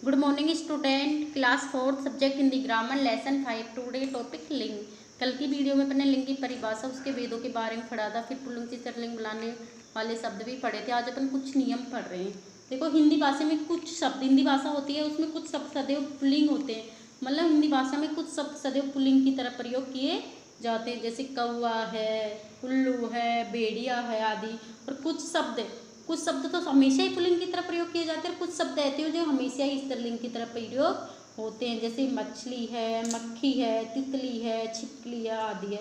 Good morning student, class 4 subject Hindi grammar lesson 5 today topic लिंग। कल की वीडियो में अपने लिंग की परिभाषा उसके वेदों के बारे में पढ़ा था, फिर पुल्लिंग से स्त्रीलिंग बुलाने वाले शब्द भी पढ़े थे। आज अपन कुछ नियम पढ़ रहे हैं। देखो, हिंदी भाषा में कुछ शब्द, हिंदी भाषा होती है उसमें कुछ शब्द सदैव पुल्लिंग होते हैं। मतलब हिंदी भाषा में कुछ शब्द सदैव पुल्लिंग की तरह प्रयोग किए जाते हैं, जैसे कौवा है, उल्लू है, भेड़िया है आदि। और कुछ शब्द तो हमेशा ही पुल्लिंग की तरह प्रयोग किए जाते हैं, कुछ शब्द ऐसे हैं जो हमेशा ही स्त्रीलिंग की तरह प्रयोग होते हैं, जैसे मछली है, मक्खी है, तितली है, छिपकली है आदि है।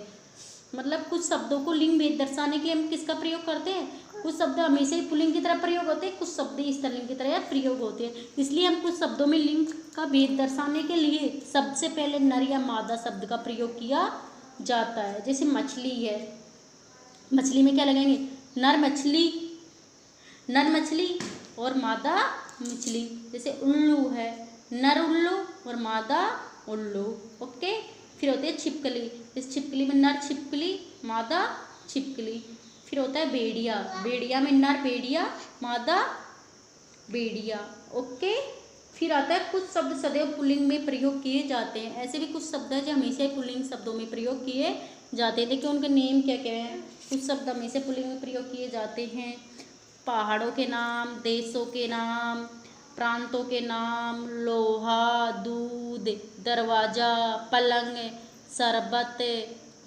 मतलब कुछ शब्दों को लिंग भेद दर्शाने के लिए हम किसका प्रयोग करते हैं? कुछ शब्द हमेशा ही पुल्लिंग की तरह प्रयोग होते हैं, कुछ शब्द ही स्त्रीलिंग की तरह प्रयोग होते हैं। इसलिए हम कुछ शब्दों में लिंग का भेद दर्शाने के लिए सबसे पहले नर या मादा शब्द का प्रयोग किया जाता है। जैसे मछली है, मछली में क्या लगाएंगे? नर मछली और मादा मछली। जैसे उल्लू है, नर उल्लू और मादा उल्लू। ओके। फिर होते हैं छिपकली, इस छिपकली में नर छिपकली, मादा छिपकली। फिर होता है भेड़िया, भेड़िया में नर भेड़िया, मादा भेड़िया। ओके। फिर आता है कुछ शब्द सदैव पुल्लिंग में प्रयोग किए जाते हैं। ऐसे भी कुछ शब्द हैं जो हमेशा ही पुल्लिंग शब्दों में प्रयोग किए जाते हैं। देखिए उनके नेम क्या क्या हैं। कुछ शब्द हमेशा पुल्लिंग में प्रयोग किए जाते हैं। पहाड़ों के नाम, देशों के नाम, प्रांतों के नाम, लोहा, दूध, दरवाज़ा, पलंग, शरबत,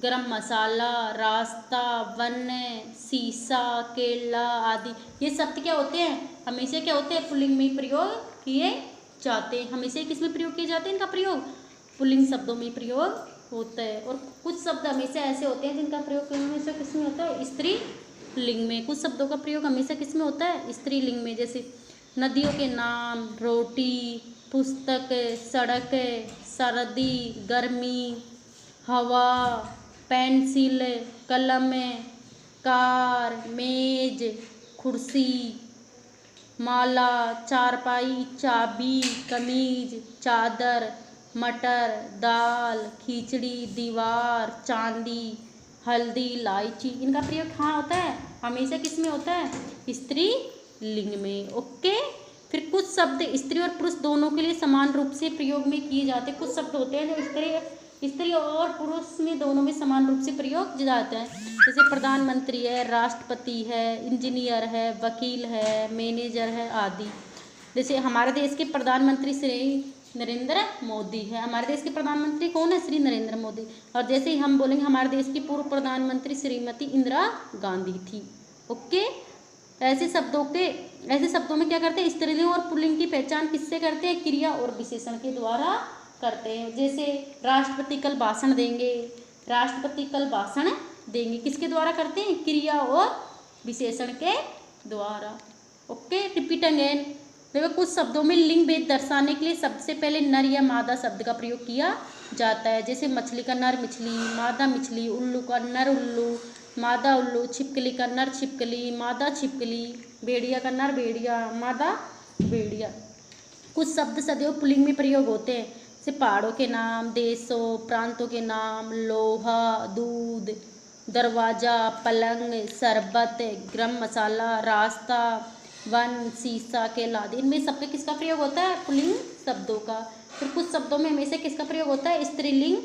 गरम मसाला, रास्ता, वन, शीशा, केला आदि। ये शब्द क्या होते हैं? हमेशा क्या होते हैं? पुल्लिंग में प्रयोग किए जाते हैं। हमेशा किस में प्रयोग किए जाते हैं? इनका प्रयोग पुल्लिंग शब्दों में प्रयोग होता है। और कुछ शब्द हमेशा ऐसे होते हैं जिनका प्रयोग हमेशा किस में होता है? स्त्री लिंग में। कुछ शब्दों का प्रयोग हमेशा किस में होता है? स्त्रीलिंग में। जैसे नदियों के नाम, रोटी, पुस्तक, सड़क, सर्दी, गर्मी, हवा, पेंसिल, कलम, कार, मेज, कुर्सी, माला, चारपाई, चाबी, कमीज, चादर, मटर, दाल, खिचड़ी, दीवार, चांदी, हल्दी, इलायची। इनका प्रयोग कहाँ होता है? हमेशा किस में होता है? स्त्री लिंग में। ओके। फिर कुछ शब्द स्त्री और पुरुष दोनों के लिए समान रूप से प्रयोग में किए जाते हैं। कुछ शब्द होते हैं जो स्त्री और पुरुष में दोनों में समान रूप से प्रयोग जाता है। जैसे प्रधानमंत्री है, राष्ट्रपति है, इंजीनियर है, वकील है, मैनेजर है आदि। जैसे हमारे देश के प्रधानमंत्री श्री नरेंद्र मोदी है। हमारे देश के प्रधानमंत्री कौन है? श्री नरेंद्र मोदी। और जैसे ही हम बोलेंगे हमारे देश की पूर्व प्रधानमंत्री श्रीमती इंदिरा गांधी थी। ओके। ऐसे शब्दों में क्या करते हैं? स्त्रीलिंग और पुल्लिंग की पहचान किससे करते हैं? क्रिया और विशेषण के द्वारा करते हैं। जैसे राष्ट्रपति कल भाषण देंगे, किसके द्वारा करते हैं? क्रिया और विशेषण के द्वारा। ओके। Repeat again. देखो, कुछ शब्दों में लिंग भेद दर्शाने के लिए सबसे पहले नर या मादा शब्द का प्रयोग किया जाता है। जैसे मछली का नर मछली, मादा मछली, उल्लू का नर उल्लू, मादा उल्लू, छिपकली का नर छिपकली, मादा छिपकली, भेड़िया का नर भेड़िया, मादा भेड़िया। कुछ शब्द सदैव पुल्लिंग में प्रयोग होते हैं, जैसे पहाड़ों के नाम, देशों, प्रांतों के नाम, लोहा, दूध, दरवाज़ा, पलंग, शरबत, गरम मसाला, रास्ता, वन, शीशा, केला आदि। इनमें सबके किसका प्रयोग होता है? पुल्लिंग शब्दों का। फिर कुछ शब्दों में हमेशा किसका प्रयोग होता है? स्त्रीलिंग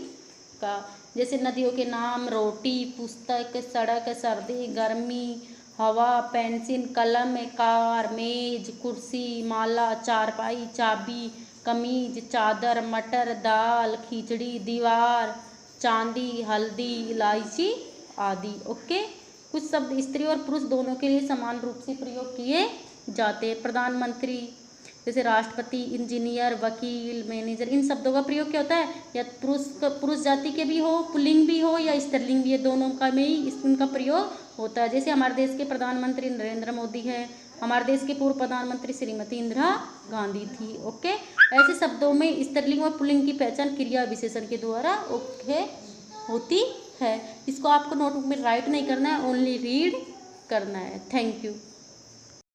का। जैसे नदियों के नाम, रोटी, पुस्तक, सड़क, सर्दी, गर्मी, हवा, पेंसिल, कलम, कार, मेज, कुर्सी, माला, चारपाई, चाबी, कमीज, चादर, मटर, दाल, खिचड़ी, दीवार, चांदी, हल्दी, इलायची आदि। ओके। कुछ शब्द स्त्री और पुरुष दोनों के लिए समान रूप से प्रयोग किए जाते हैं। प्रधानमंत्री, जैसे राष्ट्रपति, इंजीनियर, वकील, मैनेजर। इन शब्दों का प्रयोग क्या होता है? या पुरुष जाति के भी हो, पुल्लिंग भी हो, या स्त्रीलिंग भी है, दोनों का में ही इनका प्रयोग होता है। जैसे हमारे देश के प्रधानमंत्री नरेंद्र मोदी है, हमारे देश के पूर्व प्रधानमंत्री श्रीमती इंदिरा गांधी थी। ओके। ऐसे शब्दों में स्त्रीलिंग और पुल्लिंग की पहचान क्रिया विशेषण के द्वारा ओके होती है। इसको आपको नोटबुक में राइट नहीं करना है, ओनली रीड करना है। Thank you.